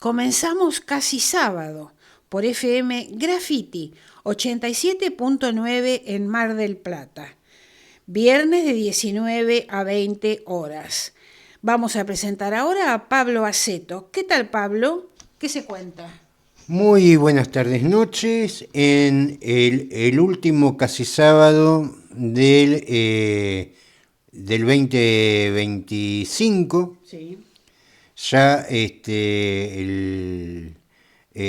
Comenzamos casi sábado por FM Graffiti 87.9 en Mar del Plata. Viernes de 19 a 20 horas. Vamos a presentar ahora a Pablo Aceto. ¿Qué tal, Pablo? ¿Qué se cuenta? Muy buenas tardes, noches. En el último casi sábado del 2025, Sí. ya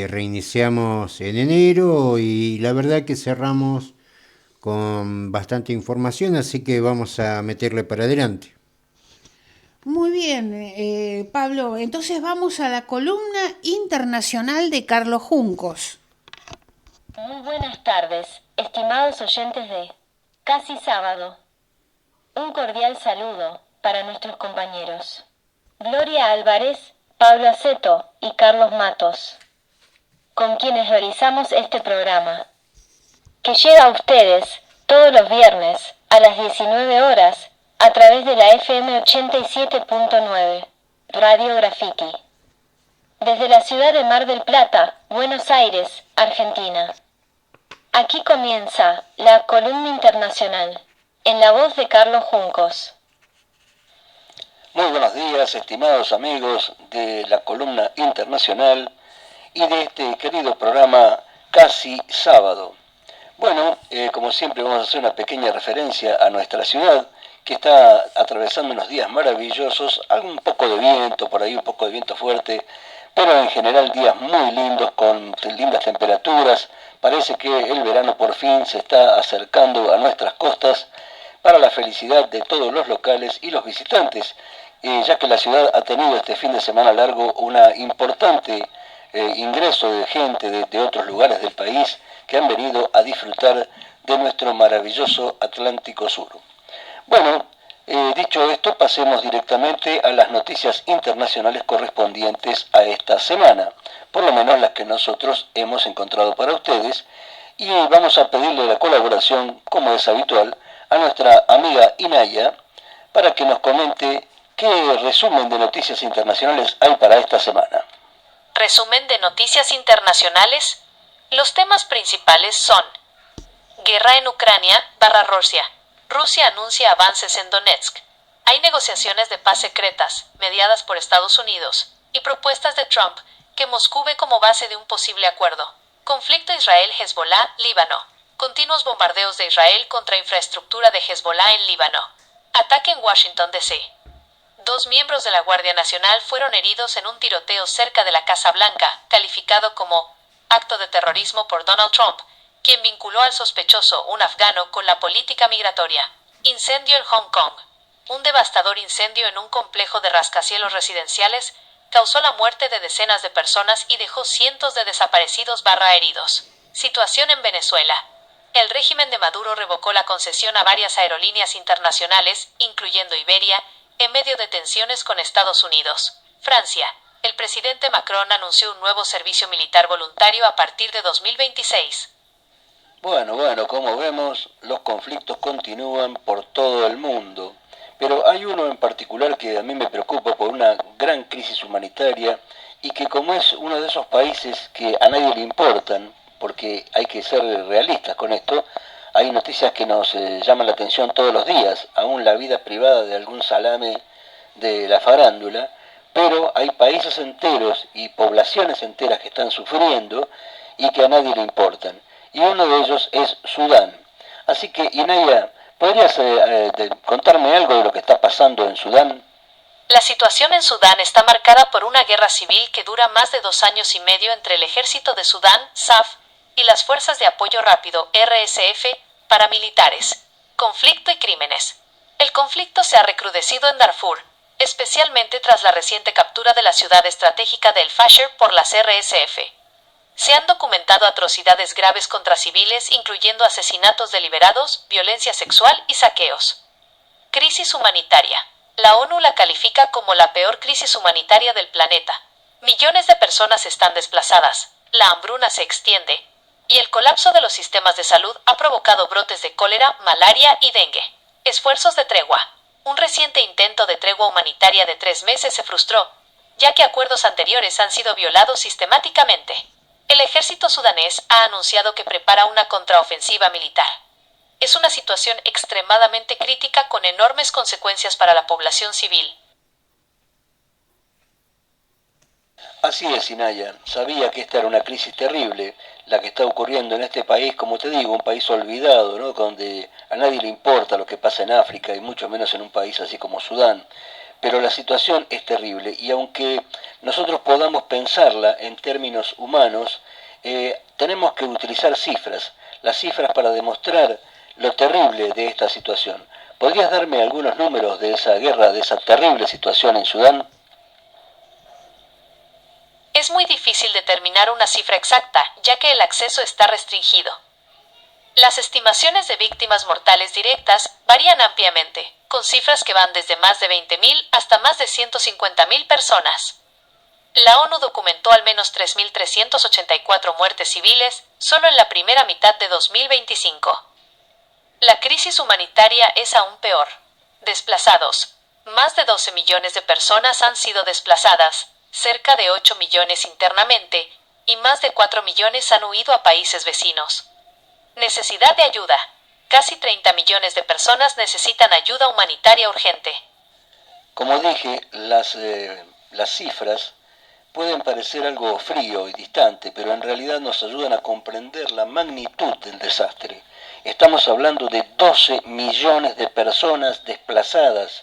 reiniciamos en enero y la verdad que cerramos con bastante información, así que vamos a meterle para adelante. Muy bien, Pablo. Entonces vamos a la columna internacional de Carlos Juncos. Muy buenas tardes, estimados oyentes de Casi Sábado. Un cordial saludo para nuestros compañeros Gloria Álvarez, Pablo Aceto y Carlos Matos, con quienes realizamos este programa, que llega a ustedes todos los viernes a las 19 horas a través de la FM 87.9, Radio Graffiti, desde la ciudad de Mar del Plata, Buenos Aires, Argentina. Aquí comienza la columna internacional, en la voz de Carlos Juncos. Muy buenos días, estimados amigos de la columna internacional y de este querido programa Casi Sábado. Bueno, como siempre vamos a hacer una pequeña referencia a nuestra ciudad, que está atravesando unos días maravillosos, un poco de viento, por ahí un poco de viento fuerte, pero en general días muy lindos, con lindas temperaturas. Parece que el verano por fin se está acercando a nuestras costas para la felicidad de todos los locales y los visitantes, ya que la ciudad ha tenido este fin de semana largo una importante ingreso de gente de otros lugares del país que han venido a disfrutar de nuestro maravilloso Atlántico Sur. Bueno, dicho esto, pasemos directamente a las noticias internacionales correspondientes a esta semana, por lo menos las que nosotros hemos encontrado para ustedes, y vamos a pedirle la colaboración, como es habitual, a nuestra amiga Inaya para que nos comente qué resumen de noticias internacionales hay para esta semana. Resumen de noticias internacionales. Los temas principales son: guerra en Ucrania / Rusia. Rusia anuncia avances en Donetsk. Hay negociaciones de paz secretas, mediadas por Estados Unidos, y propuestas de Trump que Moscú ve como base de un posible acuerdo. Conflicto Israel-Hezbollah, Líbano. Continuos bombardeos de Israel contra infraestructura de Hezbollah en Líbano. Ataque en Washington, D.C. 2 miembros de la Guardia Nacional fueron heridos en un tiroteo cerca de la Casa Blanca, calificado como acto de terrorismo por Donald Trump, quien vinculó al sospechoso, un afgano, con la política migratoria. Incendio en Hong Kong. Un devastador incendio en un complejo de rascacielos residenciales causó la muerte de decenas de personas y dejó cientos de desaparecidos / heridos. Situación en Venezuela. El régimen de Maduro revocó la concesión a varias aerolíneas internacionales, incluyendo Iberia, en medio de tensiones con Estados Unidos. Francia. El presidente Macron anunció un nuevo servicio militar voluntario a partir de 2026. Bueno, como vemos, los conflictos continúan por todo el mundo, pero hay uno en particular que a mí me preocupa por una gran crisis humanitaria y que, como es uno de esos países que a nadie le importan, porque hay que ser realistas con esto, hay noticias que nos llaman la atención todos los días, aún la vida privada de algún salame de la farándula, pero hay países enteros y poblaciones enteras que están sufriendo y que a nadie le importan. Y uno de ellos es Sudán. Así que, Inaya, ¿podrías contarme algo de lo que está pasando en Sudán? La situación en Sudán está marcada por una guerra civil que dura más de 2 años y medio entre el ejército de Sudán, SAF, y las fuerzas de apoyo rápido, RSF, paramilitares. Conflicto y crímenes. El conflicto se ha recrudecido en Darfur, especialmente tras la reciente captura de la ciudad estratégica de El Fasher por las RSF. Se han documentado atrocidades graves contra civiles, incluyendo asesinatos deliberados, violencia sexual y saqueos. Crisis humanitaria. La ONU la califica como la peor crisis humanitaria del planeta. Millones de personas están desplazadas, la hambruna se extiende, y el colapso de los sistemas de salud ha provocado brotes de cólera, malaria y dengue. Esfuerzos de tregua. Un reciente intento de tregua humanitaria de 3 meses se frustró, ya que acuerdos anteriores han sido violados sistemáticamente. El ejército sudanés ha anunciado que prepara una contraofensiva militar. Es una situación extremadamente crítica con enormes consecuencias para la población civil. Así es, Inaya. Sabía que esta era una crisis terrible, la que está ocurriendo en este país, como te digo, un país olvidado, ¿no? Donde a nadie le importa lo que pasa en África, y mucho menos en un país así como Sudán. Pero la situación es terrible, y aunque nosotros podamos pensarla en términos humanos, tenemos que utilizar cifras, las cifras para demostrar lo terrible de esta situación. ¿Podrías darme algunos números de esa guerra, de esa terrible situación en Sudán? Es muy difícil determinar una cifra exacta, ya que el acceso está restringido. Las estimaciones de víctimas mortales directas varían ampliamente, con cifras que van desde más de 20.000 hasta más de 150.000 personas. La ONU documentó al menos 3.384 muertes civiles solo en la primera mitad de 2025. La crisis humanitaria es aún peor. Desplazados. Más de 12 millones de personas han sido desplazadas, cerca de 8 millones internamente, y más de 4 millones han huido a países vecinos. Necesidad de ayuda. Casi 30 millones de personas necesitan ayuda humanitaria urgente. Como dije, las cifras pueden parecer algo frío y distante, pero en realidad nos ayudan a comprender la magnitud del desastre. Estamos hablando de 12 millones de personas desplazadas.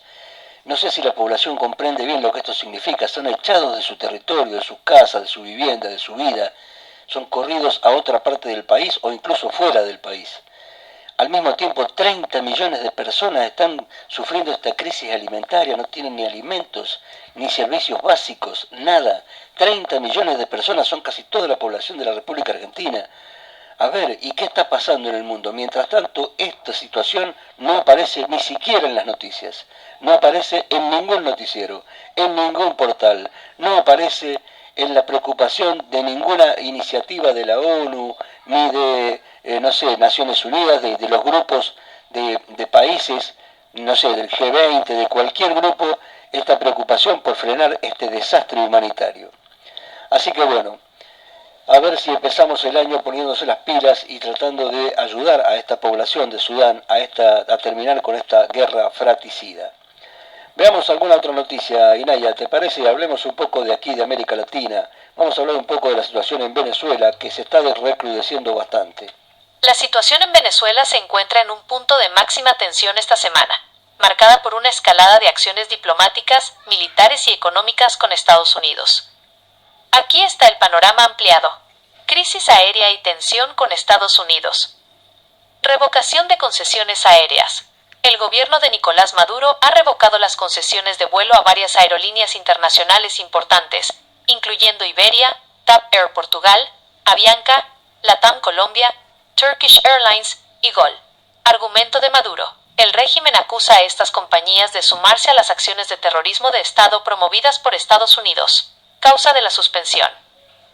No sé si la población comprende bien lo que esto significa. Son echados de su territorio, de sus casas, de su vivienda, de su vida. Son corridos a otra parte del país o incluso fuera del país. Al mismo tiempo, 30 millones de personas están sufriendo esta crisis alimentaria. No tienen ni alimentos, ni servicios básicos, nada. 30 millones de personas son casi toda la población de la República Argentina. A ver, ¿y qué está pasando en el mundo? Mientras tanto, esta situación no aparece ni siquiera en las noticias, no aparece en ningún noticiero, en ningún portal, no aparece en la preocupación de ninguna iniciativa de la ONU, ni de, Naciones Unidas, de los grupos de países, del G20, de cualquier grupo, esta preocupación por frenar este desastre humanitario. Así que bueno, a ver si empezamos el año poniéndose las pilas y tratando de ayudar a esta población de Sudán a terminar con esta guerra fratricida. Veamos alguna otra noticia, Inaya, ¿te parece? Hablemos un poco de aquí, de América Latina. Vamos a hablar un poco de la situación en Venezuela, que se está recrudeciendo bastante. La situación en Venezuela se encuentra en un punto de máxima tensión esta semana, marcada por una escalada de acciones diplomáticas, militares y económicas con Estados Unidos. Aquí está el panorama ampliado. Crisis aérea y tensión con Estados Unidos. Revocación de concesiones aéreas. El gobierno de Nicolás Maduro ha revocado las concesiones de vuelo a varias aerolíneas internacionales importantes, incluyendo Iberia, TAP Air Portugal, Avianca, LATAM Colombia, Turkish Airlines y GOL. Argumento de Maduro. El régimen acusa a estas compañías de sumarse a las acciones de terrorismo de Estado promovidas por Estados Unidos. Causa de la suspensión.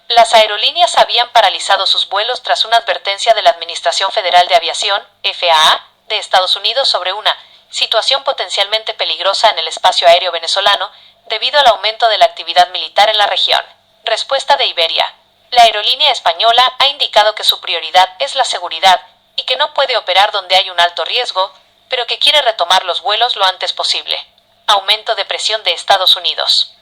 Las aerolíneas habían paralizado sus vuelos tras una advertencia de la Administración Federal de Aviación, FAA, de Estados Unidos sobre una situación potencialmente peligrosa en el espacio aéreo venezolano debido al aumento de la actividad militar en la región. Respuesta de Iberia. La aerolínea española ha indicado que su prioridad es la seguridad y que no puede operar donde hay un alto riesgo, pero que quiere retomar los vuelos lo antes posible. Aumento de presión de Estados Unidos.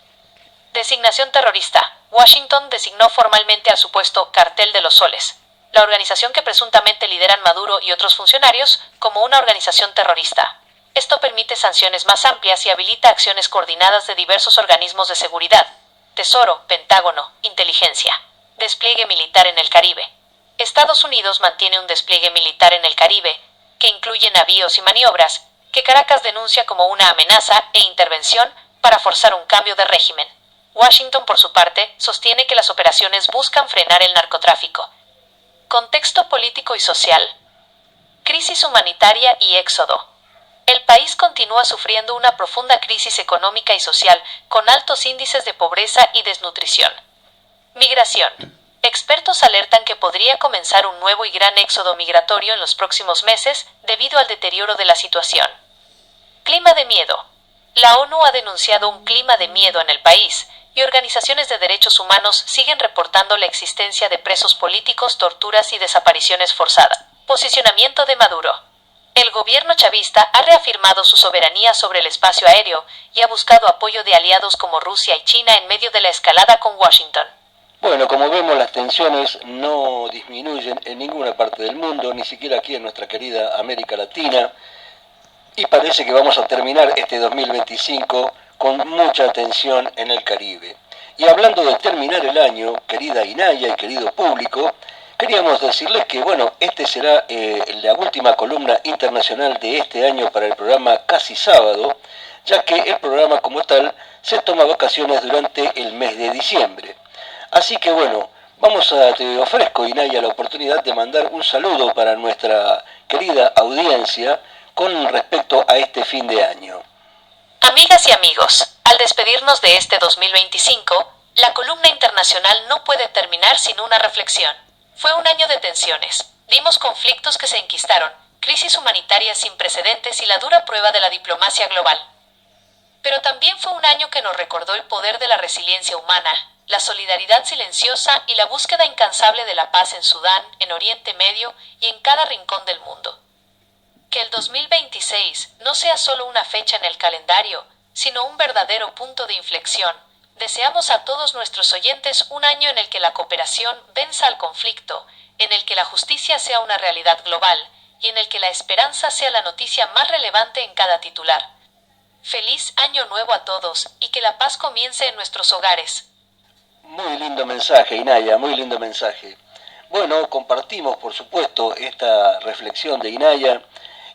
Designación terrorista. Washington designó formalmente al supuesto Cartel de los Soles, la organización que presuntamente lideran Maduro y otros funcionarios, como una organización terrorista. Esto permite sanciones más amplias y habilita acciones coordinadas de diversos organismos de seguridad: Tesoro, Pentágono, Inteligencia. Despliegue militar en el Caribe. Estados Unidos mantiene un despliegue militar en el Caribe, que incluye navíos y maniobras, que Caracas denuncia como una amenaza e intervención para forzar un cambio de régimen. Washington, por su parte, sostiene que las operaciones buscan frenar el narcotráfico. Contexto político y social. Crisis humanitaria y éxodo. El país continúa sufriendo una profunda crisis económica y social, con altos índices de pobreza y desnutrición. Migración. Expertos alertan que podría comenzar un nuevo y gran éxodo migratorio en los próximos meses debido al deterioro de la situación. Clima de miedo. La ONU ha denunciado un clima de miedo en el país y organizaciones de derechos humanos siguen reportando la existencia de presos políticos, torturas y desapariciones forzadas. Posicionamiento de Maduro. El gobierno chavista ha reafirmado su soberanía sobre el espacio aéreo y ha buscado apoyo de aliados como Rusia y China en medio de la escalada con Washington. Bueno, como vemos, las tensiones no disminuyen en ninguna parte del mundo, ni siquiera aquí en nuestra querida América Latina, y parece que vamos a terminar este 2025 con mucha tensión en el Caribe. Y hablando de terminar el año, querida Inaya y querido público, queríamos decirles que, bueno, este será la última columna internacional de este año para el programa Casi Sábado, ya que el programa como tal se toma vacaciones durante el mes de diciembre. Así que, bueno, te ofrezco, Inaya, la oportunidad de mandar un saludo para nuestra querida audiencia con respecto a este fin de año. Amigas y amigos, al despedirnos de este 2025, la columna internacional no puede terminar sin una reflexión. Fue un año de tensiones. Vimos conflictos que se enquistaron, crisis humanitarias sin precedentes y la dura prueba de la diplomacia global. Pero también fue un año que nos recordó el poder de la resiliencia humana, la solidaridad silenciosa y la búsqueda incansable de la paz en Sudán, en Oriente Medio y en cada rincón del mundo. Que el 2026 no sea solo una fecha en el calendario, sino un verdadero punto de inflexión. Deseamos a todos nuestros oyentes un año en el que la cooperación venza al conflicto, en el que la justicia sea una realidad global y en el que la esperanza sea la noticia más relevante en cada titular. Feliz año nuevo a todos y que la paz comience en nuestros hogares. Muy lindo mensaje, Inaya, muy lindo mensaje. Bueno, compartimos por supuesto esta reflexión de Inaya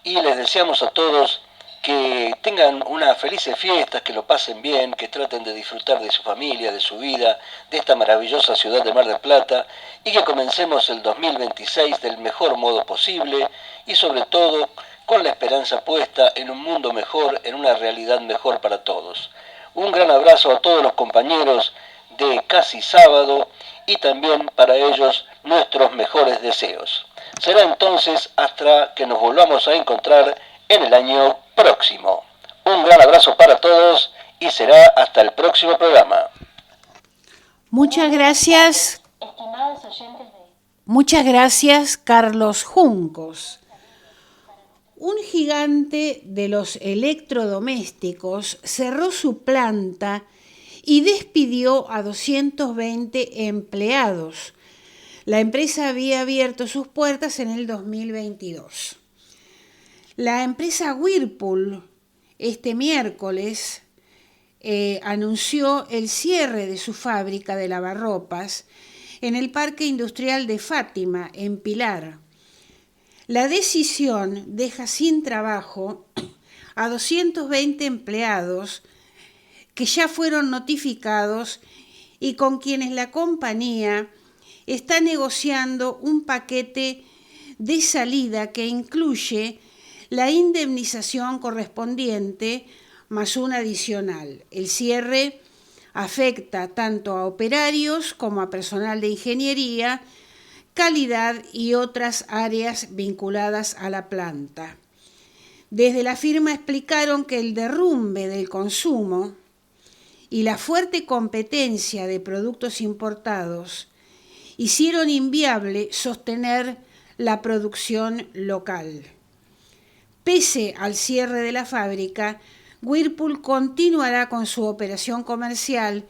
y les deseamos a todos que tengan unas felices fiestas, que lo pasen bien, que traten de disfrutar de su familia, de su vida, de esta maravillosa ciudad de Mar del Plata y que comencemos el 2026 del mejor modo posible y sobre todo con la esperanza puesta en un mundo mejor, en una realidad mejor para todos. Un gran abrazo a todos los compañeros de Casi Sábado y también para ellos nuestros mejores deseos. Será entonces hasta que nos volvamos a encontrar en el año próximo. Un gran abrazo para todos y será hasta el próximo programa. Muchas gracias. Muchas gracias, Carlos Juncos. Un gigante de los electrodomésticos cerró su planta y despidió a 220 empleados. La empresa había abierto sus puertas en el 2022. La empresa Whirlpool este miércoles anunció el cierre de su fábrica de lavarropas en el Parque Industrial de Fátima, en Pilar. La decisión deja sin trabajo a 220 empleados que ya fueron notificados y con quienes la compañía está negociando un paquete de salida que incluye la indemnización correspondiente más una adicional. El cierre afecta tanto a operarios como a personal de ingeniería, calidad y otras áreas vinculadas a la planta. Desde la firma explicaron que el derrumbe del consumo y la fuerte competencia de productos importados hicieron inviable sostener la producción local. Pese al cierre de la fábrica, Whirlpool continuará con su operación comercial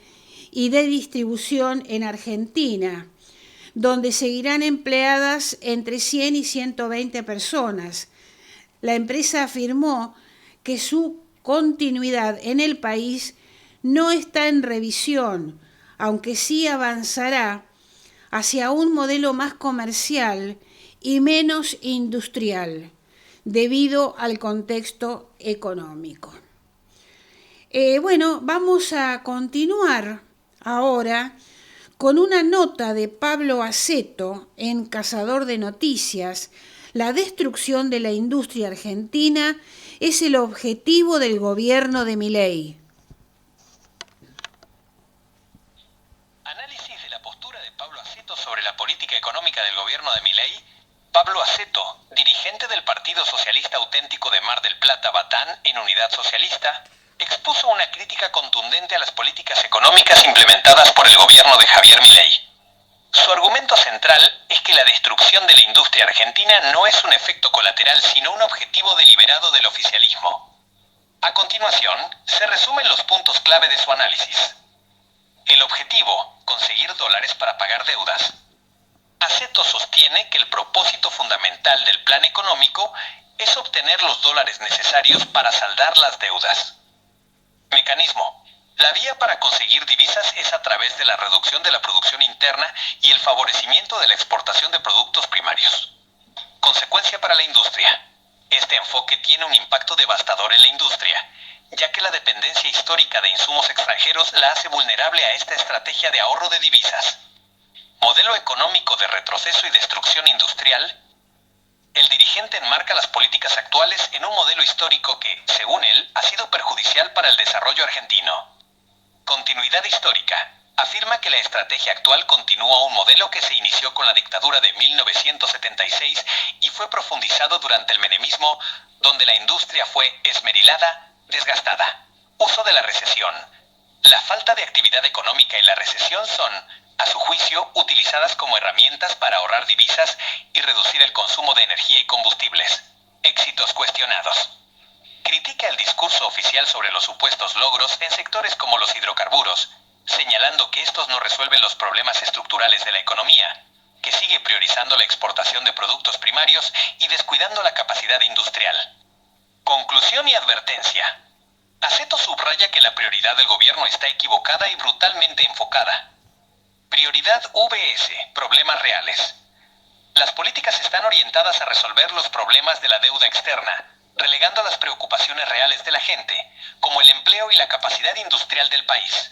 y de distribución en Argentina, donde seguirán empleadas entre 100 y 120 personas. La empresa afirmó que su continuidad en el país no está en revisión, aunque sí avanzará hacia un modelo más comercial y menos industrial, debido al contexto económico. Vamos a continuar ahora con una nota de Pablo Aceto en Cazador de Noticias. La destrucción de la industria argentina es el objetivo del gobierno de Milei. Análisis de la postura de Pablo Aceto sobre la política económica del gobierno de Milei. Pablo Aceto, dirigente del Partido Socialista Auténtico de Mar del Plata, Batán, en Unidad Socialista, expuso una crítica contundente a las políticas económicas implementadas por el gobierno de Javier Milei. Su argumento central es que la destrucción de la industria argentina no es un efecto colateral, sino un objetivo deliberado del oficialismo. A continuación, se resumen los puntos clave de su análisis. El objetivo, conseguir dólares para pagar deudas. Aceto sostiene que el propósito fundamental del plan económico es obtener los dólares necesarios para saldar las deudas. Mecanismo. La vía para conseguir divisas es a través de la reducción de la producción interna y el favorecimiento de la exportación de productos primarios. Consecuencia para la industria. Este enfoque tiene un impacto devastador en la industria, ya que la dependencia histórica de insumos extranjeros la hace vulnerable a esta estrategia de ahorro de divisas. Modelo económico de retroceso y destrucción industrial. El dirigente enmarca las políticas actuales en un modelo histórico que, según él, ha sido perjudicial para el desarrollo argentino. Continuidad histórica. Afirma que la estrategia actual continúa un modelo que se inició con la dictadura de 1976 y fue profundizado durante el menemismo, donde la industria fue esmerilada, desgastada. Uso de la recesión. La falta de actividad económica y la recesión son, a su juicio, utilizadas como herramientas para ahorrar divisas y reducir el consumo de energía y combustibles. Éxitos cuestionados. Critica el discurso oficial sobre los supuestos logros en sectores como los hidrocarburos, señalando que estos no resuelven los problemas estructurales de la economía, que sigue priorizando la exportación de productos primarios y descuidando la capacidad industrial. Conclusión y advertencia. Aceto subraya que la prioridad del gobierno está equivocada y brutalmente enfocada. Prioridad VS, problemas reales. Las políticas están orientadas a resolver los problemas de la deuda externa, relegando las preocupaciones reales de la gente, como el empleo y la capacidad industrial del país.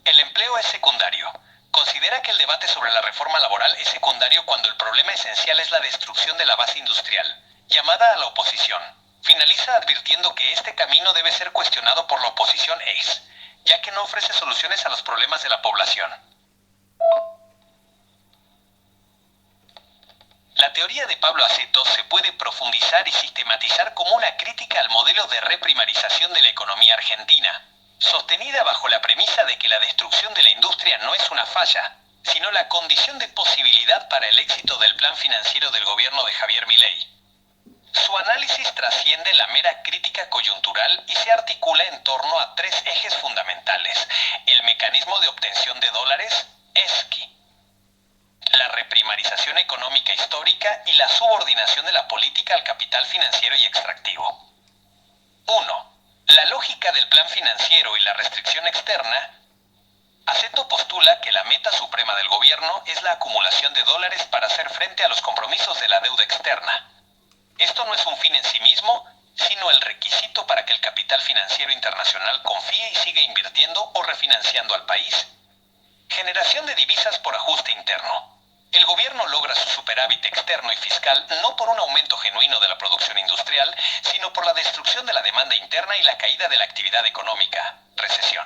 El empleo es secundario. Considera que el debate sobre la reforma laboral es secundario cuando el problema esencial es la destrucción de la base industrial, llamada a la oposición. Finaliza advirtiendo que este camino debe ser cuestionado por la oposición ya que no ofrece soluciones a los problemas de la población. La teoría de Pablo Aceto se puede profundizar y sistematizar como una crítica al modelo de reprimarización de la economía argentina, sostenida bajo la premisa de que la destrucción de la industria no es una falla, sino la condición de posibilidad para el éxito del plan financiero del gobierno de Javier Milei. Su análisis trasciende la mera crítica coyuntural y se articula en torno a tres ejes fundamentales: el mecanismo de obtención de dólares, ESCI, la reprimarización económica histórica y la subordinación de la política al capital financiero y extractivo. 1. La lógica del plan financiero y la restricción externa. Aceto postula que la meta suprema del gobierno es la acumulación de dólares para hacer frente a los compromisos de la deuda externa. Esto no es un fin en sí mismo, sino el requisito para que el capital financiero internacional confíe y siga invirtiendo o refinanciando al país. Generación de divisas por ajuste interno. El gobierno logra su superávit externo y fiscal no por un aumento genuino de la producción industrial, sino por la destrucción de la demanda interna y la caída de la actividad económica, recesión.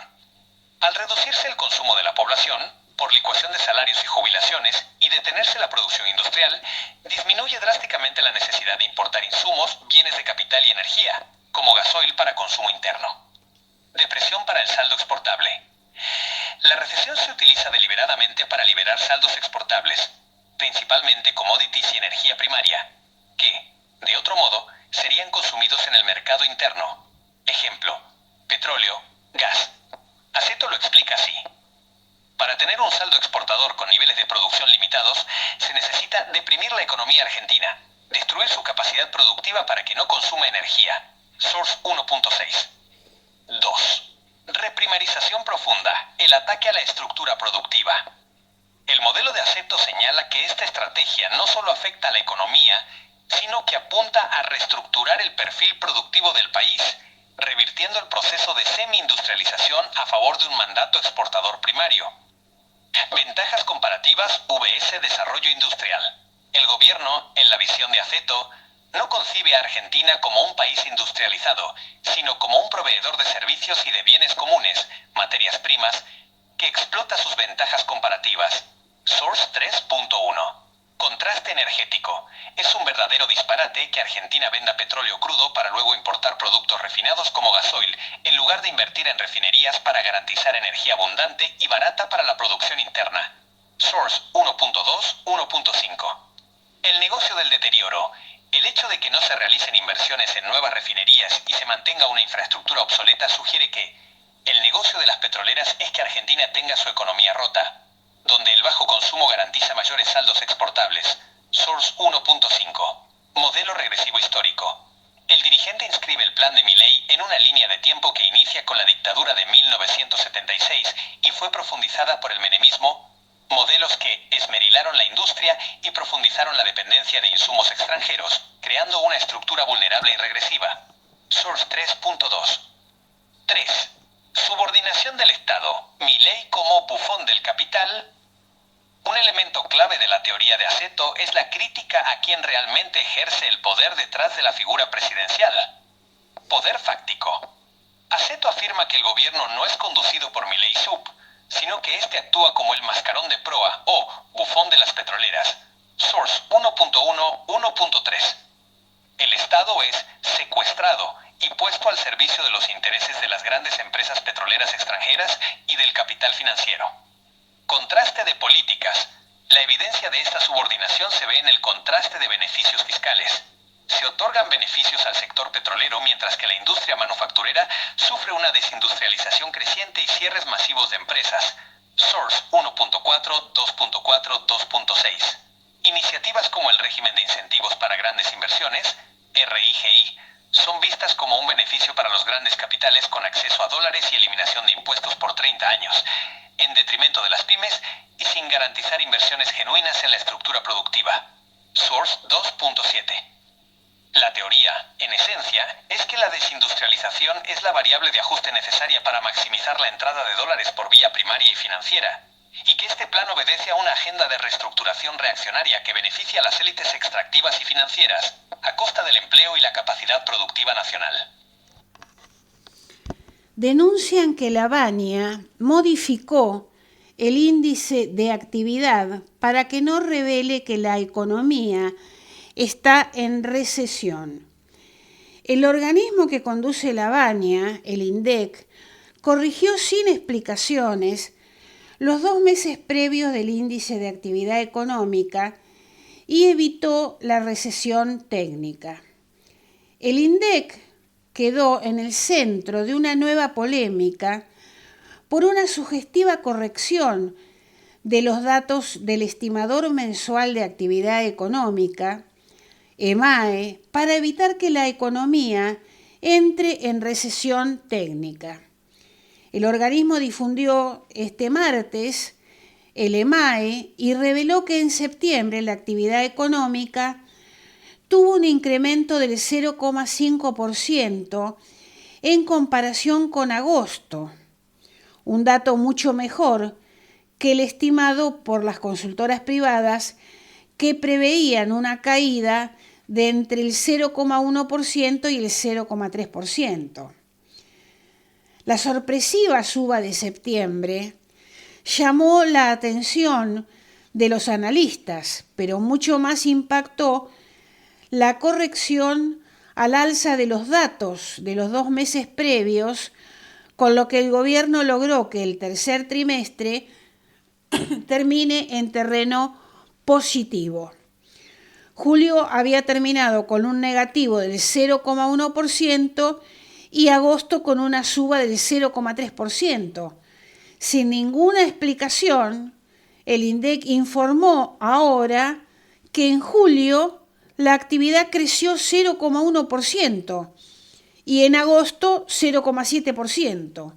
Al reducirse el consumo de la población, por licuación de salarios y jubilaciones, y detenerse la producción industrial, disminuye drásticamente la necesidad de importar insumos, bienes de capital y energía, como gasoil para consumo interno. Depresión para el saldo exportable. La recesión se utiliza deliberadamente para liberar saldos exportables, principalmente commodities y energía primaria, que, de otro modo, serían consumidos en el mercado interno. Ejemplo, petróleo, gas. Aceto lo explica así. Para tener un saldo exportador con niveles de producción limitados, se necesita deprimir la economía argentina, destruir su capacidad productiva para que no consuma energía. Source 1.6. 2. Reprimarización profunda, el ataque a la estructura productiva. El modelo de Aceto señala que esta estrategia no solo afecta a la economía, sino que apunta a reestructurar el perfil productivo del país, revirtiendo el proceso de semi-industrialización a favor de un mandato exportador primario. Ventajas comparativas VS Desarrollo Industrial. El gobierno, en la visión de Aceto, no concibe a Argentina como un país industrializado, sino como un proveedor de servicios y de bienes comunes, materias primas, que explota sus ventajas comparativas. Source 3.1. Contraste energético. Es un verdadero disparate que Argentina venda petróleo crudo para luego importar productos refinados como gasoil, en lugar de invertir en refinerías para garantizar energía abundante y barata para la producción interna. Source 1.2, 1.5. El negocio del deterioro. El hecho de que no se realicen inversiones en nuevas refinerías y se mantenga una infraestructura obsoleta sugiere que el negocio de las petroleras es que Argentina tenga su economía rota, donde el bajo consumo garantiza mayores saldos exportables. Source 1.5. Modelo regresivo histórico. El dirigente inscribe el plan de Milei en una línea de tiempo que inicia con la dictadura de 1976 y fue profundizada por el menemismo, modelos que esmerilaron la industria y profundizaron la dependencia de insumos extranjeros, creando una estructura vulnerable y regresiva. Source 3.2. 3. Subordinación del Estado. Milei como bufón del capital. Un elemento clave de la teoría de Aceto es la crítica a quien realmente ejerce el poder detrás de la figura presidencial. Poder fáctico. Aceto afirma que el gobierno no es conducido por Milei Sub, sino que éste actúa como el mascarón de proa o bufón de las petroleras. Source 1.1, 1.3. El Estado es secuestrado y puesto al servicio de los intereses de las grandes empresas petroleras extranjeras y del capital financiero. Contraste de políticas. La evidencia de esta subordinación se ve en el contraste de beneficios fiscales. Se otorgan beneficios al sector petrolero mientras que la industria manufacturera sufre una desindustrialización creciente y cierres masivos de empresas. Source 1.4, 2.4, 2.6. Iniciativas como el régimen de incentivos para grandes inversiones, RIGI, son vistas como un beneficio para los grandes capitales con acceso a dólares y eliminación de impuestos por 30 años, en detrimento de las pymes y sin garantizar inversiones genuinas en la estructura productiva. Source 2.7. La teoría, en esencia, es que la desindustrialización es la variable de ajuste necesaria para maximizar la entrada de dólares por vía primaria y financiera, y que este plan obedece a una agenda de reestructuración reaccionaria que beneficia a las élites extractivas y financieras, a costa del empleo y la capacidad productiva nacional. Denuncian que la Baña modificó el índice de actividad para que no revele que la economía está en recesión. El organismo que conduce la Baña, el INDEC, corrigió sin explicaciones los 2 meses previos del índice de actividad económica y evitó la recesión técnica. El INDEC quedó en el centro de una nueva polémica por una sugestiva corrección de los datos del estimador mensual de actividad económica, EMAE, para evitar que la economía entre en recesión técnica. El organismo difundió este martes el EMAE y reveló que en septiembre la actividad económica tuvo un incremento del 0,5% en comparación con agosto, un dato mucho mejor que el estimado por las consultoras privadas que preveían una caída de entre el 0,1% y el 0,3%. La sorpresiva suba de septiembre llamó la atención de los analistas, pero mucho más impactó la corrección al alza de los datos de los 2 meses previos, con lo que el gobierno logró que el tercer trimestre termine en terreno positivo. Julio había terminado con un negativo del 0,1% y agosto con una suba del 0,3%. Sin ninguna explicación, el INDEC informó ahora que en julio la actividad creció 0,1% y en agosto 0,7%.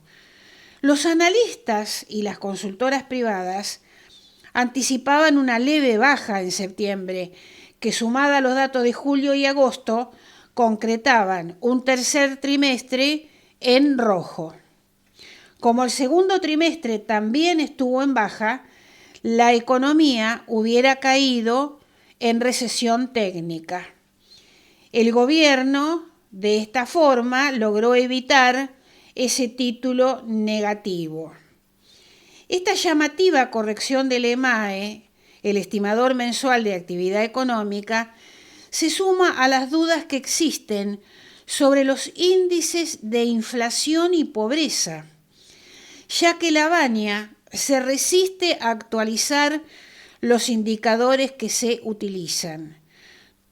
Los analistas y las consultoras privadas anticipaban una leve baja en septiembre, que sumada a los datos de julio y agosto, concretaban un tercer trimestre en rojo. Como el segundo trimestre también estuvo en baja, la economía hubiera caído en recesión técnica. El gobierno, de esta forma, logró evitar ese título negativo. Esta llamativa corrección del EMAE el estimador mensual de actividad económica, se suma a las dudas que existen sobre los índices de inflación y pobreza, ya que la Baña se resiste a actualizar los indicadores que se utilizan.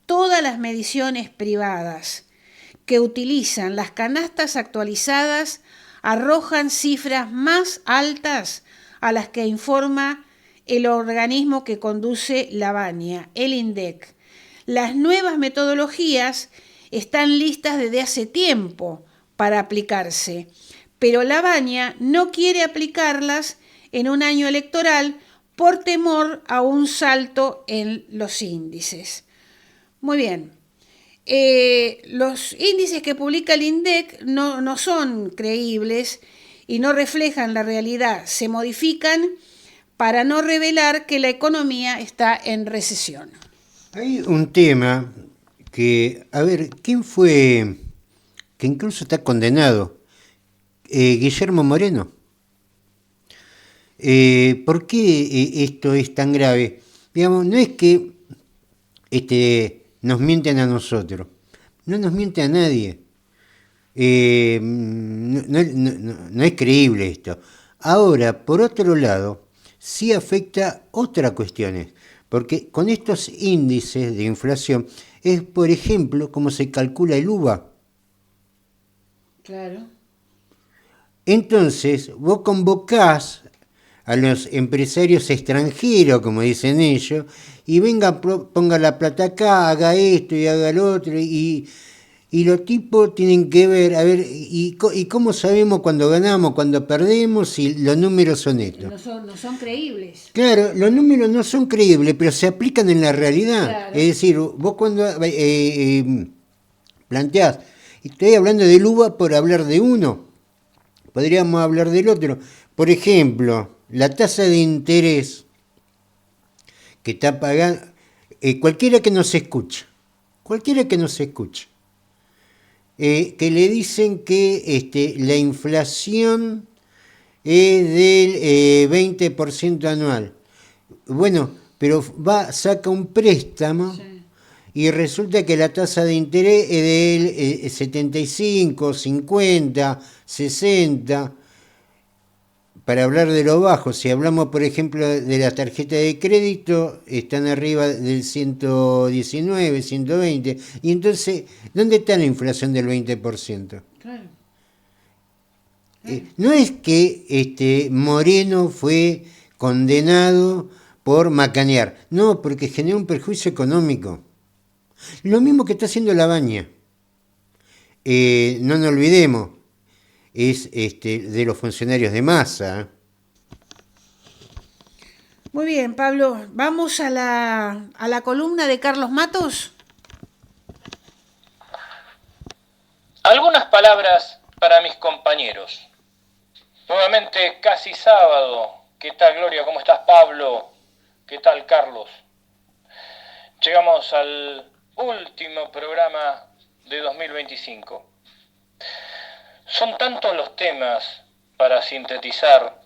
Todas las mediciones privadas que utilizan las canastas actualizadas arrojan cifras más altas a las que informa el organismo que conduce la Baña, el INDEC. Las nuevas metodologías están listas desde hace tiempo para aplicarse, pero la Baña no quiere aplicarlas en un año electoral por temor a un salto en los índices. Muy bien. Los índices que publica el INDEC no son creíbles y no reflejan la realidad. Se modifican para no revelar que la economía está en recesión. Hay un tema que, a ver, ¿quién fue que incluso está condenado? Guillermo Moreno. ¿Por qué esto es tan grave? Digamos, no es que nos mienten a nosotros, no nos miente a nadie. No es creíble esto. Ahora, por otro lado, sí afecta otras cuestiones, porque con estos índices de inflación es, por ejemplo, cómo se calcula el UVA. Claro. Entonces, vos convocás a los empresarios extranjeros, como dicen ellos, y venga, ponga la plata acá, haga esto y haga lo otro, y los tipos tienen que ver, a ver, y cómo sabemos cuando ganamos, cuando perdemos, si los números son estos. No son creíbles. Claro, los números no son creíbles, pero se aplican en la realidad. Claro. Es decir, vos cuando planteás, estoy hablando del UVA por hablar de uno, podríamos hablar del otro. Por ejemplo, la tasa de interés que está pagando, cualquiera que nos escuche, que le dicen que la inflación es del 20% anual. Bueno, pero saca un préstamo, sí, y resulta que la tasa de interés es del 75, 50, 60. Para hablar de lo bajo, si hablamos, por ejemplo, de las tarjetas de crédito, están arriba del 119, 120. Y entonces, ¿dónde está la inflación del 20%? Claro. No es que Moreno fue condenado por macanear, no, porque generó un perjuicio económico. Lo mismo que está haciendo la Baña. No nos olvidemos, es de los funcionarios de Massa. Muy bien, Pablo. Vamos a la columna de Carlos Matos. Algunas palabras para mis compañeros. Nuevamente, casi sábado. ¿Qué tal, Gloria? ¿Cómo estás, Pablo? ¿Qué tal, Carlos? Llegamos al último programa de 2025. Son tantos los temas para sintetizar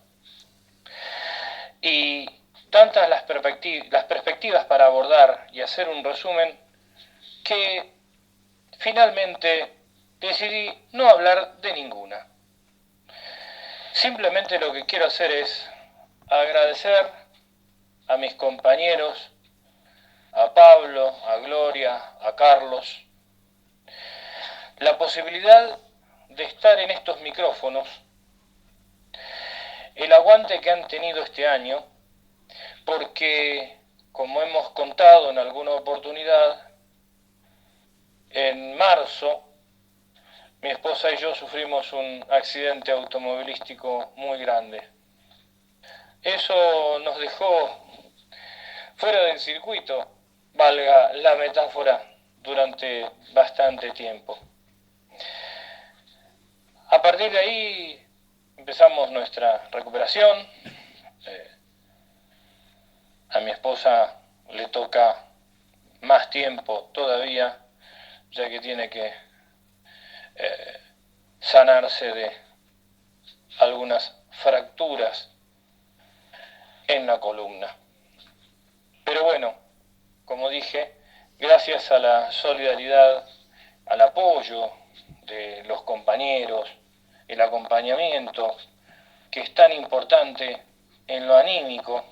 y tantas las perspectivas para abordar y hacer un resumen que finalmente decidí no hablar de ninguna. Simplemente lo que quiero hacer es agradecer a mis compañeros, a Pablo, a Gloria, a Carlos, la posibilidad de estar en estos micrófonos, el aguante que han tenido este año, porque, como hemos contado en alguna oportunidad, en marzo, mi esposa y yo sufrimos un accidente automovilístico muy grande. Eso nos dejó fuera del circuito, valga la metáfora, durante bastante tiempo. A partir de ahí empezamos nuestra recuperación. A mi esposa le toca más tiempo todavía, ya que tiene que sanarse de algunas fracturas en la columna. Pero bueno, como dije, gracias a la solidaridad, al apoyo de los compañeros, el acompañamiento, que es tan importante en lo anímico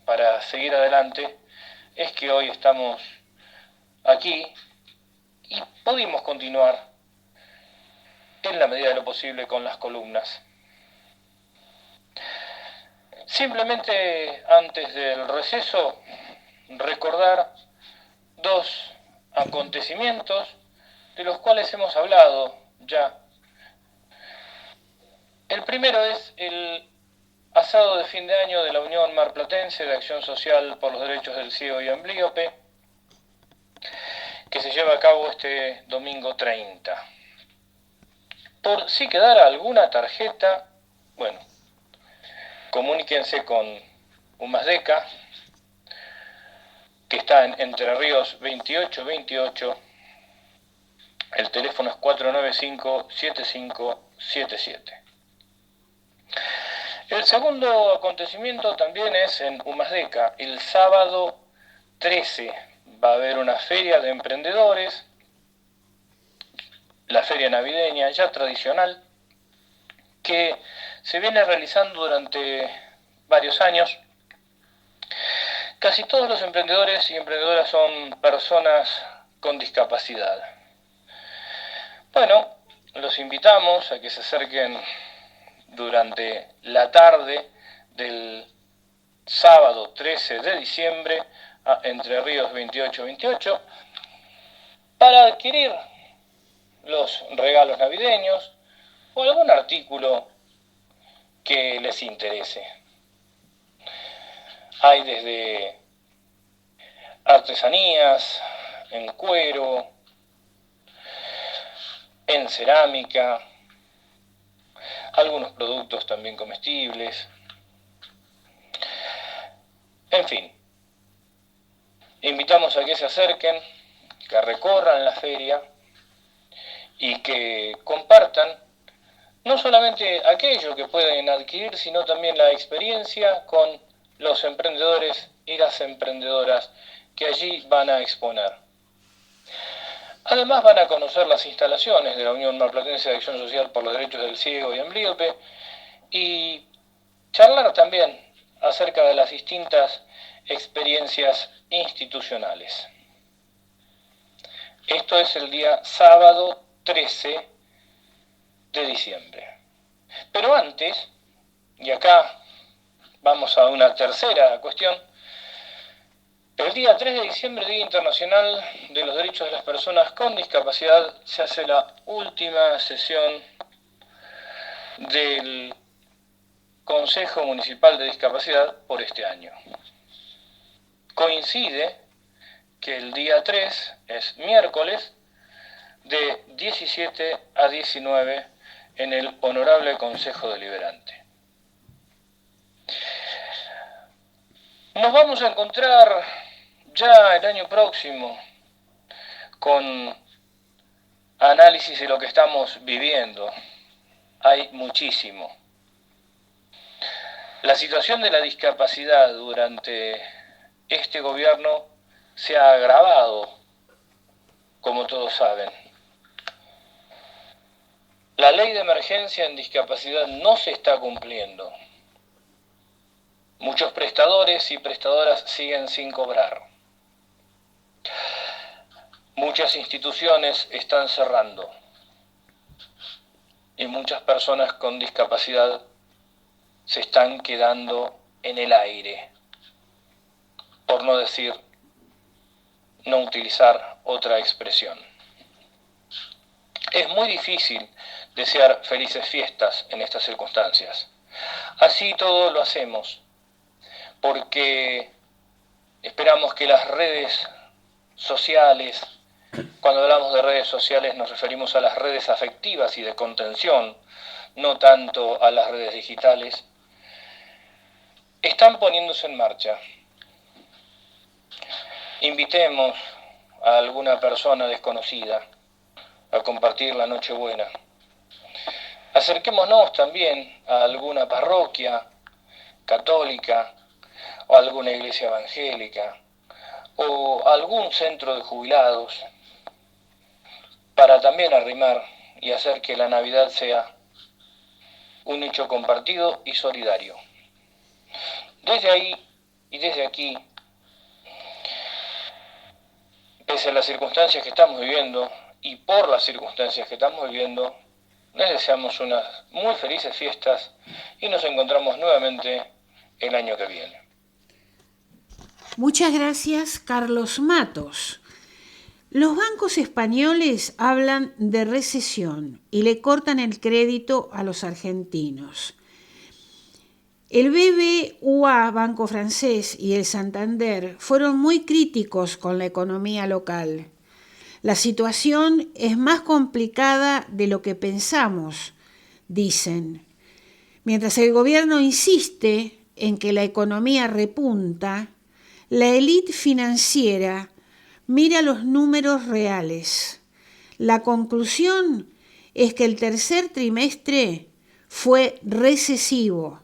para seguir adelante, es que hoy estamos aquí y pudimos continuar en la medida de lo posible con las columnas. Simplemente antes del receso, recordar dos acontecimientos de los cuales hemos hablado ya. El primero es el asado de fin de año de la Unión Marplatense de Acción Social por los Derechos del Ciego y Amblíope, que se lleva a cabo este domingo 30. Por si quedara alguna tarjeta, bueno, comuníquense con Humasdeca, que está en Entre Ríos 2828, el teléfono es 495-7577. El segundo acontecimiento también es en Humasdeca. El sábado 13 va a haber una feria de emprendedores, la feria navideña ya tradicional, que se viene realizando durante varios años. Casi todos los emprendedores y emprendedoras son personas con discapacidad. Bueno, los invitamos a que se acerquen durante la tarde del sábado 13 de diciembre a Entre Ríos 2828 para adquirir los regalos navideños o algún artículo que les interese. Hay desde artesanías, en cuero, en cerámica, algunos productos también comestibles, en fin. Invitamos a que se acerquen, que recorran la feria y que compartan no solamente aquello que pueden adquirir, sino también la experiencia con los emprendedores y las emprendedoras que allí van a exponer. Además van a conocer las instalaciones de la Unión Marplatense de Acción Social por los Derechos del Ciego y Amblíope y charlar también acerca de las distintas experiencias institucionales. Esto es el día sábado 13 de diciembre. Pero antes, y acá vamos a una tercera cuestión, el día 3 de diciembre, Día Internacional de los Derechos de las Personas con Discapacidad, se hace la última sesión del Consejo Municipal de Discapacidad por este año. Coincide que el día 3 es miércoles de 17 a 19 en el Honorable Consejo Deliberante. Nos vamos a encontrar ya el año próximo con análisis de lo que estamos viviendo. Hay muchísimo. La situación de la discapacidad durante este gobierno se ha agravado, como todos saben. La ley de emergencia en discapacidad no se está cumpliendo. Muchos prestadores y prestadoras siguen sin cobrar. Muchas instituciones están cerrando. Y muchas personas con discapacidad se están quedando en el aire. Por no decir, no utilizar otra expresión. Es muy difícil desear felices fiestas en estas circunstancias. Así todo lo hacemos, porque esperamos que las redes sociales, cuando hablamos de redes sociales nos referimos a las redes afectivas y de contención, no tanto a las redes digitales, están poniéndose en marcha. Invitemos a alguna persona desconocida a compartir la Nochebuena. Acerquémonos también a alguna parroquia católica o a alguna iglesia evangélica o algún centro de jubilados para también arrimar y hacer que la Navidad sea un hecho compartido y solidario. Desde ahí y desde aquí, pese a las circunstancias que estamos viviendo y por las circunstancias que estamos viviendo, les deseamos unas muy felices fiestas y nos encontramos nuevamente el año que viene. Muchas gracias, Carlos Matos. Los bancos españoles hablan de recesión y le cortan el crédito a los argentinos. El BBVA, Banco Francés, y el Santander fueron muy críticos con la economía local. La situación es más complicada de lo que pensamos, dicen. Mientras el gobierno insiste en que la economía repunta, la élite financiera mira los números reales. La conclusión es que el tercer trimestre fue recesivo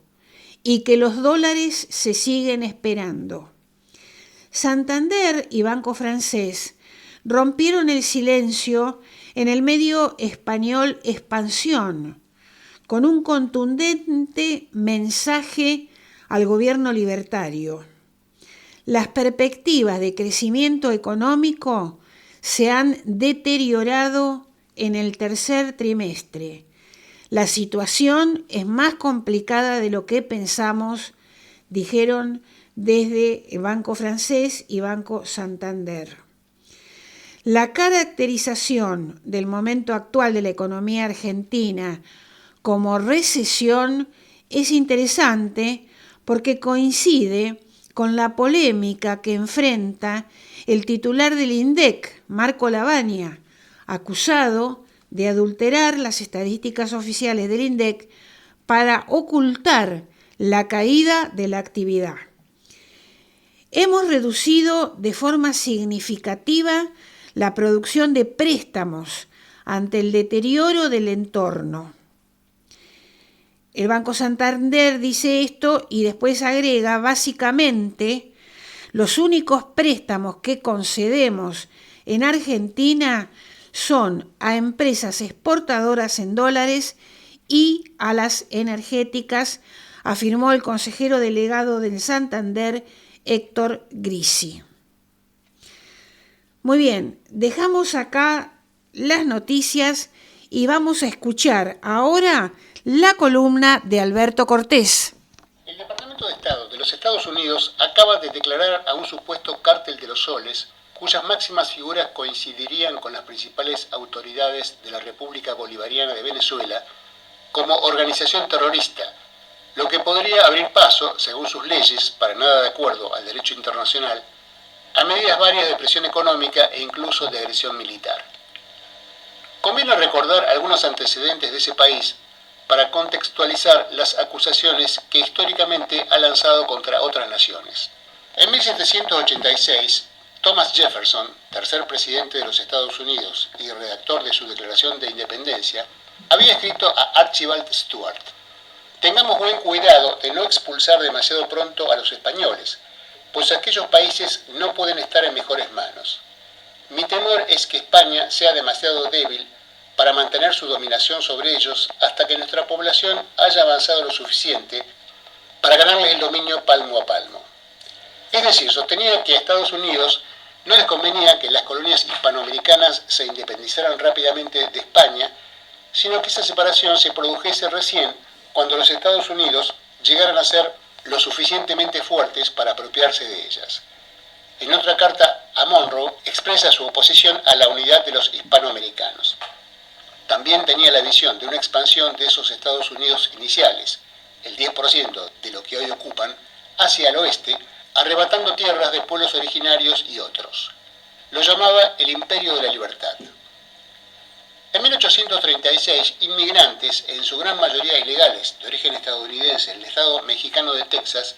y que los dólares se siguen esperando. Santander y Banco Francés rompieron el silencio en el medio español Expansión, con un contundente mensaje al gobierno libertario. Las perspectivas de crecimiento económico se han deteriorado en el tercer trimestre. La situación es más complicada de lo que pensamos, dijeron desde el Banco Francés y Banco Santander. La caracterización del momento actual de la economía argentina como recesión es interesante porque coincide con la polémica que enfrenta el titular del INDEC, Marco Lavagna, acusado de adulterar las estadísticas oficiales del INDEC para ocultar la caída de la actividad. Hemos reducido de forma significativa la producción de préstamos ante el deterioro del entorno. El Banco Santander dice esto y después agrega, básicamente, los únicos préstamos que concedemos en Argentina son a empresas exportadoras en dólares y a las energéticas, afirmó el consejero delegado del Santander, Héctor Grisi. Muy bien, dejamos acá las noticias y vamos a escuchar ahora la columna de Alberto Cortés. El Departamento de Estado de los Estados Unidos acaba de declarar a un supuesto cártel de los soles, cuyas máximas figuras coincidirían con las principales autoridades de la República Bolivariana de Venezuela, como organización terrorista, lo que podría abrir paso, según sus leyes, para nada de acuerdo al derecho internacional, a medidas varias de presión económica e incluso de agresión militar. Conviene recordar algunos antecedentes de ese país para contextualizar las acusaciones que históricamente ha lanzado contra otras naciones. En 1786, Thomas Jefferson, tercer presidente de los Estados Unidos y redactor de su Declaración de Independencia, había escrito a Archibald Stuart: «Tengamos buen cuidado de no expulsar demasiado pronto a los españoles, pues aquellos países no pueden estar en mejores manos. Mi temor es que España sea demasiado débil para mantener su dominación sobre ellos hasta que nuestra población haya avanzado lo suficiente para ganarles el dominio palmo a palmo». Es decir, sostenía que a Estados Unidos no les convenía que las colonias hispanoamericanas se independizaran rápidamente de España, sino que esa separación se produjese recién cuando los Estados Unidos llegaran a ser lo suficientemente fuertes para apropiarse de ellas. En otra carta a Monroe expresa su oposición a la unidad de los hispanoamericanos. También tenía la visión de una expansión de esos Estados Unidos iniciales, el 10% de lo que hoy ocupan, hacia el oeste, arrebatando tierras de pueblos originarios y otros. Lo llamaba el Imperio de la Libertad. En 1836, inmigrantes, en su gran mayoría ilegales, de origen estadounidense, en el estado mexicano de Texas,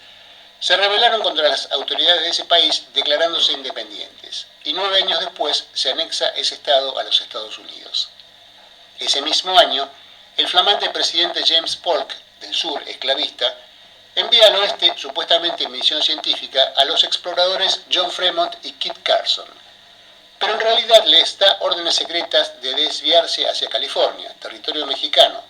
se rebelaron contra las autoridades de ese país declarándose independientes, y 9 años después se anexa ese estado a los Estados Unidos. Ese mismo año, el flamante presidente James Polk, del sur esclavista, envía al oeste, supuestamente en misión científica, a los exploradores John Fremont y Kit Carson. Pero en realidad les da órdenes secretas de desviarse hacia California, territorio mexicano,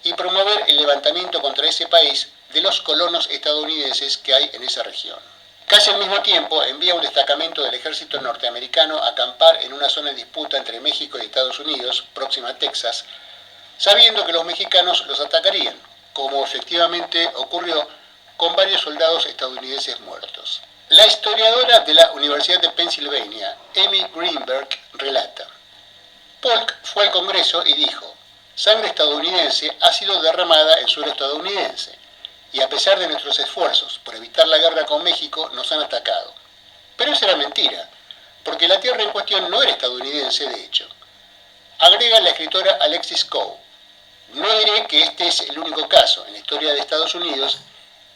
y promover el levantamiento contra ese país de los colonos estadounidenses que hay en esa región. Casi al mismo tiempo envía un destacamento del ejército norteamericano a acampar en una zona de disputa entre México y Estados Unidos, próxima a Texas, sabiendo que los mexicanos los atacarían, como efectivamente ocurrió con varios soldados estadounidenses muertos. La historiadora de la Universidad de Pennsylvania, Amy Greenberg, relata: Polk fue al Congreso y dijo: sangre estadounidense ha sido derramada en suelo estadounidense, y a pesar de nuestros esfuerzos por evitar la guerra con México, nos han atacado. Pero eso era mentira, porque la tierra en cuestión no era estadounidense, de hecho. Agrega la escritora Alexis Coe: no diré que este es el único caso en la historia de Estados Unidos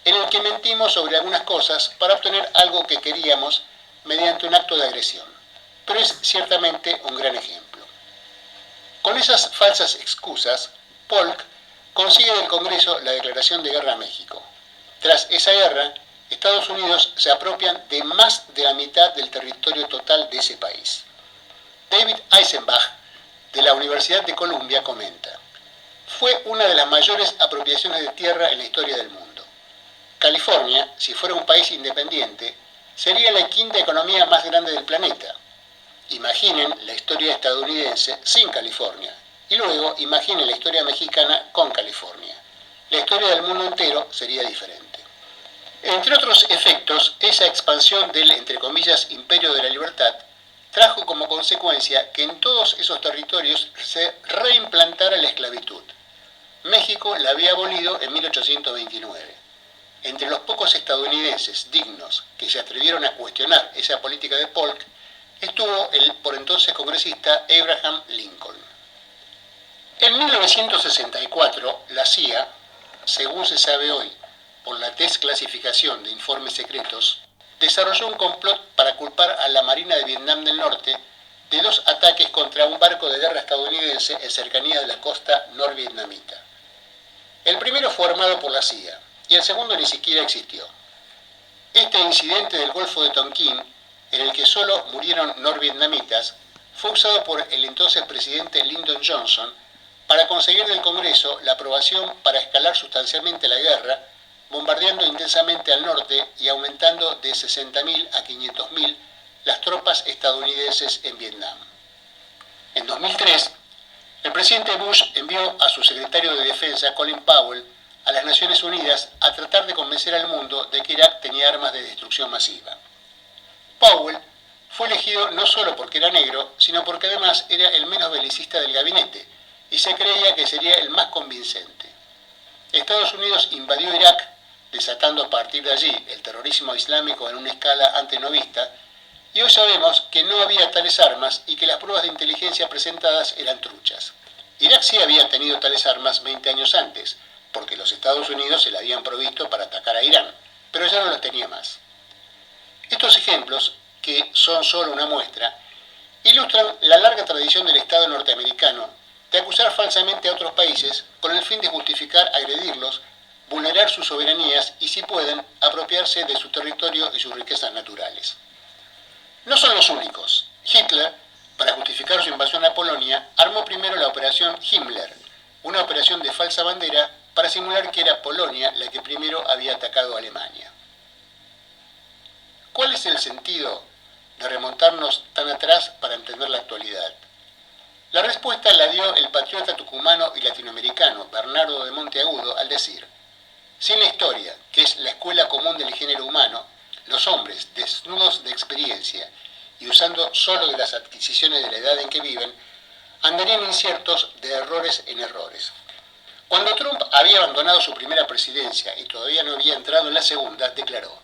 en el que mentimos sobre algunas cosas para obtener algo que queríamos mediante un acto de agresión, pero es ciertamente un gran ejemplo. Con esas falsas excusas, Polk consigue del Congreso la declaración de guerra a México. Tras esa guerra, Estados Unidos se apropian de más de la mitad del territorio total de ese país. David Eisenbach, de la Universidad de Columbia, comenta: fue una de las mayores apropiaciones de tierra en la historia del mundo. California, si fuera un país independiente, sería la quinta economía más grande del planeta. Imaginen la historia estadounidense sin California, y luego imaginen la historia mexicana con California. La historia del mundo entero sería diferente. Entre otros efectos, esa expansión del, entre comillas, imperio de la libertad trajo como consecuencia que en todos esos territorios se reimplantara la esclavitud. México la había abolido en 1829. Entre los pocos estadounidenses dignos que se atrevieron a cuestionar esa política de Polk estuvo el por entonces congresista Abraham Lincoln. En 1964, la CIA, según se sabe hoy por la desclasificación de informes secretos, desarrolló un complot para culpar a la Marina de Vietnam del Norte de 2 ataques contra un barco de guerra estadounidense en cercanía de la costa norvietnamita. El primero fue armado por la CIA y el segundo ni siquiera existió. Este incidente del Golfo de Tonkin, en el que solo murieron norvietnamitas, fue usado por el entonces presidente Lyndon Johnson para conseguir del Congreso la aprobación para escalar sustancialmente la guerra, bombardeando intensamente al norte y aumentando de 60.000 a 500.000 las tropas estadounidenses en Vietnam. En 2003, el presidente Bush envió a su secretario de Defensa, Colin Powell, a las Naciones Unidas a tratar de convencer al mundo de que Irak tenía armas de destrucción masiva. Powell fue elegido no solo porque era negro, sino porque además era el menos belicista del gabinete y se creía que sería el más convincente. Estados Unidos invadió Irak, desatando a partir de allí el terrorismo islámico en una escala antes no vista, y hoy sabemos que no había tales armas y que las pruebas de inteligencia presentadas eran truchas. Irak sí había tenido tales armas 20 años antes, porque los Estados Unidos se la habían provisto para atacar a Irán, pero ya no las tenía más. Estos ejemplos, que son solo una muestra, ilustran la larga tradición del Estado norteamericano de acusar falsamente a otros países con el fin de justificar agredirlos, vulnerar sus soberanías y, si pueden, apropiarse de su territorio y sus riquezas naturales. No son los únicos. Hitler, para justificar su invasión a Polonia, armó primero la Operación Himmler, una operación de falsa bandera para simular que era Polonia la que primero había atacado a Alemania. ¿Cuál es el sentido de remontarnos tan atrás para entender la actualidad? La respuesta la dio el patriota tucumano y latinoamericano Bernardo de Monteagudo al decir: sin la historia, que es la escuela común del género humano, los hombres, desnudos de experiencia y usando solo de las adquisiciones de la edad en que viven, andarían inciertos de errores en errores. Cuando Trump había abandonado su primera presidencia y todavía no había entrado en la segunda, declaró: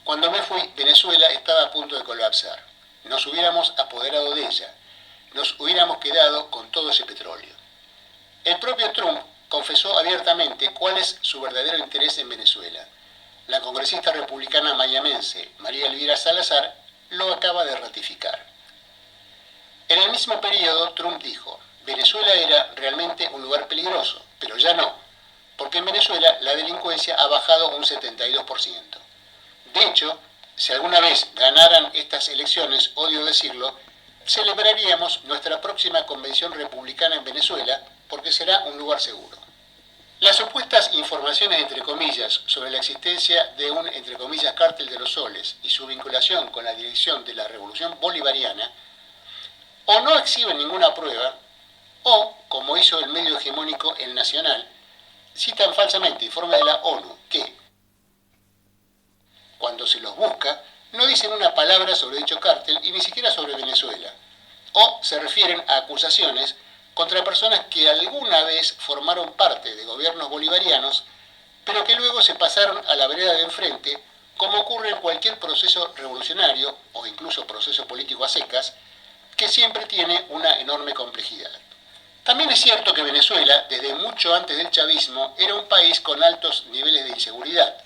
cuando me fui, Venezuela estaba a punto de colapsar. Nos hubiéramos apoderado de ella. Nos hubiéramos quedado con todo ese petróleo. El propio Trump confesó abiertamente cuál es su verdadero interés en Venezuela. La congresista republicana mayamense María Elvira Salazar lo acaba de ratificar. En el mismo periodo, Trump dijo: Venezuela era realmente un lugar peligroso, pero ya no. porque en Venezuela la delincuencia ha bajado un 72%. De hecho, si alguna vez ganaran estas elecciones, odio decirlo, celebraríamos nuestra próxima convención republicana en Venezuela porque será un lugar seguro. Las supuestas informaciones, entre comillas, sobre la existencia de un, entre comillas, cártel de los soles y su vinculación con la dirección de la revolución bolivariana, o no exhiben ninguna prueba, o, como hizo el medio hegemónico El Nacional, citan falsamente informes de la ONU que, cuando se los busca, no dicen una palabra sobre dicho cártel y ni siquiera sobre Venezuela, o se refieren a acusaciones contra personas que alguna vez formaron parte de gobiernos bolivarianos, pero que luego se pasaron a la vereda de enfrente, como ocurre en cualquier proceso revolucionario o incluso proceso político a secas, que siempre tiene una enorme complejidad. También es cierto que Venezuela, desde mucho antes del chavismo, era un país con altos niveles de inseguridad,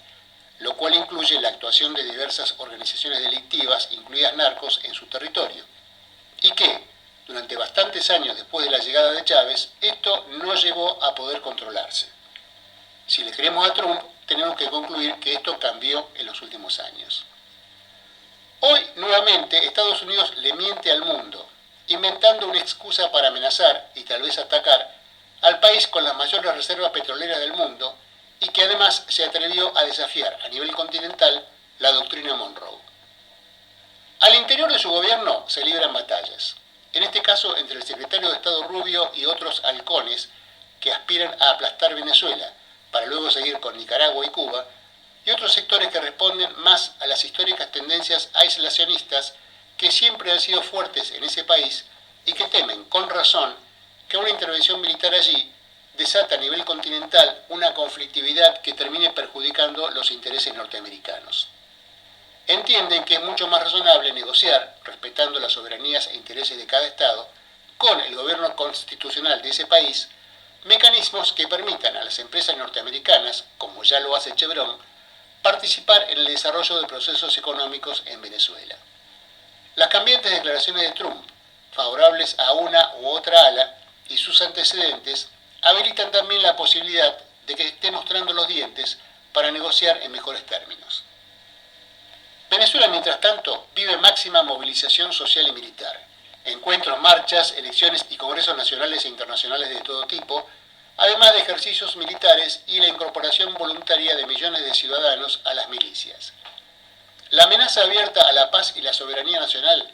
lo cual incluye la actuación de diversas organizaciones delictivas, incluidas narcos, en su territorio, y que, durante bastantes años después de la llegada de Chávez, esto no llegó a poder controlarse. Si le creemos a Trump, tenemos que concluir que esto cambió en los últimos años. Hoy, nuevamente, Estados Unidos le miente al mundo, inventando una excusa para amenazar y tal vez atacar al país con las mayores reservas petroleras del mundo y que además se atrevió a desafiar a nivel continental la doctrina Monroe. Al interior de su gobierno se libran batallas, en este caso entre el secretario de Estado Rubio y otros halcones que aspiran a aplastar Venezuela para luego seguir con Nicaragua y Cuba, y otros sectores que responden más a las históricas tendencias aislacionistas que siempre han sido fuertes en ese país y que temen, con razón, que una intervención militar allí desata a nivel continental una conflictividad que termine perjudicando los intereses norteamericanos. Entienden que es mucho más razonable negociar, respetando las soberanías e intereses de cada Estado, con el gobierno constitucional de ese país, mecanismos que permitan a las empresas norteamericanas, como ya lo hace Chevron, participar en el desarrollo de procesos económicos en Venezuela. Las cambiantes declaraciones de Trump, favorables a una u otra ala, y sus antecedentes, habilitan también la posibilidad de que esté mostrando los dientes para negociar en mejores términos. Venezuela, mientras tanto, vive máxima movilización social y militar. Encuentros, marchas, elecciones y congresos nacionales e internacionales de todo tipo, además de ejercicios militares y la incorporación voluntaria de millones de ciudadanos a las milicias. La amenaza abierta a la paz y la soberanía nacional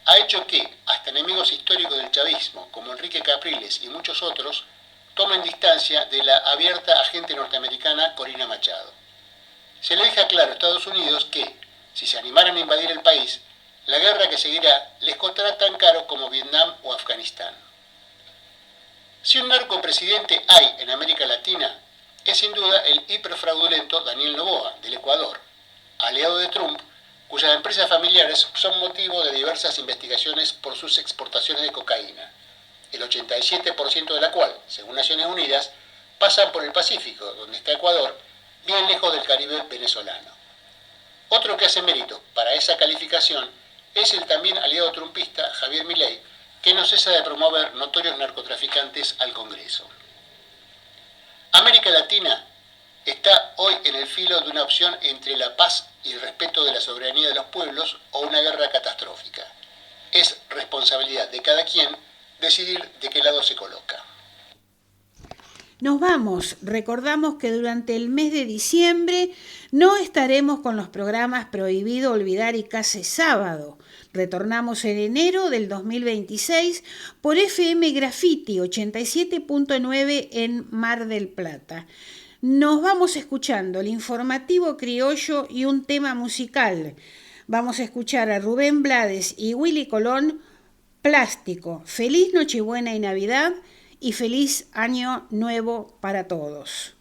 ha hecho que hasta enemigos históricos del chavismo, como Enrique Capriles y muchos otros, tomen distancia de la abierta agente norteamericana Corina Machado. Se le deja claro a Estados Unidos que, si se animaran a invadir el país, la guerra que seguirá les costará tan caro como Vietnam o Afganistán. Si un narcopresidente hay en América Latina, es sin duda el hiperfraudulento Daniel Noboa, del Ecuador, aliado de Trump, cuyas empresas familiares son motivo de diversas investigaciones por sus exportaciones de cocaína, el 87% de la cual, según Naciones Unidas, pasan por el Pacífico, donde está Ecuador, bien lejos del Caribe venezolano. Otro que hace mérito para esa calificación es el también aliado trumpista Javier Milei, que no cesa de promover notorios narcotraficantes al Congreso. América Latina está hoy en el filo de una opción entre la paz y el respeto de la soberanía de los pueblos o una guerra catastrófica. Es responsabilidad de cada quien decidir de qué lado se coloca. Nos vamos. Recordamos que durante el mes de diciembre no estaremos con los programas Prohibido Olvidar y Casi Sábado. Retornamos en enero del 2026 por FM Graffiti 87.9 en Mar del Plata. Nos vamos escuchando el informativo criollo y un tema musical. Vamos a escuchar a Rubén Blades y Willy Colón, Plástico. Feliz Nochebuena y Navidad y feliz Año Nuevo para todos.